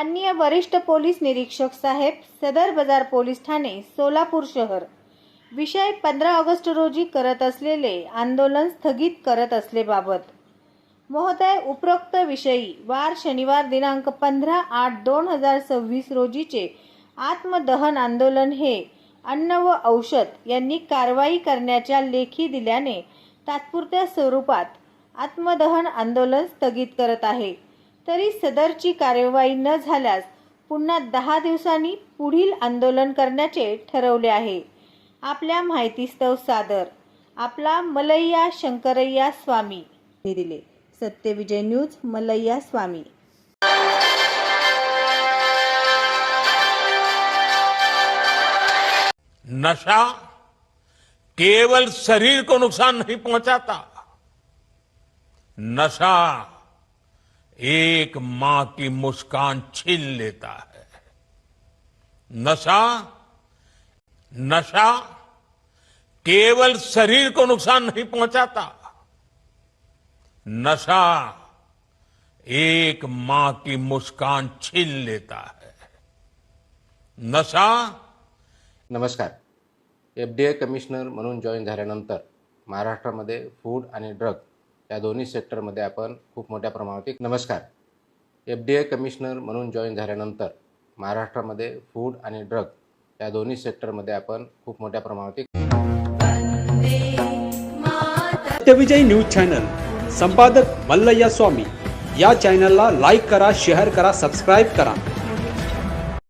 माननीय वरिष्ठ पोलीस निरीक्षक साहेब, सदर बाजार पोलीस ठाणे, सोलापूर शहर. विषय 15 ऑगस्ट रोजी करत असलेले आंदोलन स्थगित करत असलेबाबत. महोदय, उपरोक्त विषयी वार शनिवार दिनांक 15/8/2026 रोजीचे आत्मदहन आंदोलन हे अन्न व औषध यांनी कारवाई करण्याच्या लेखी दिल्याने तात्पुरत्या स्वरूपात आत्मदहन आंदोलन स्थगित करत आहे. तरी सदरची कार्यवाही न झाल्यास पुन्हा 10 दिवसांनी पुढील आंदोलन करण्याचे ठरवले आहे. आपल्या माहितीस्तव सादर आपला मलैया शंकरैया स्वामी दिले. सत्यविजय न्यूज, मलैया स्वामी. नशा केवल शरीर को नुकसान नहीं पहुंचाता, नशा एक मां की मुस्कान छीन लेता है. नशा केवल शरीर को नुकसान नहीं पहुंचाता, नशा एक मां की मुस्कान छीन लेता है. नशा. नमस्कार. FDA कमिशनर म्हणून जॉईन झाल्यानंतर महाराष्ट्रामध्ये फूड आणि ड्रग या दोन्ही सेक्टरमध्ये आपण खूप मोठ्या प्रमाणात FDA कमिशनर म्हणून जॉईन झाल्यानंतर महाराष्ट्रामध्ये फूड आणि ड्रग या दोन्ही सेक्टरमध्ये आपण खूप मोठ्या प्रमाणात सत्यविजय न्यूज चॅनल संपादक मल्लय्या स्वामी या चॅनलला लाईक करा, शेअर करा, सबस्क्राईब करा.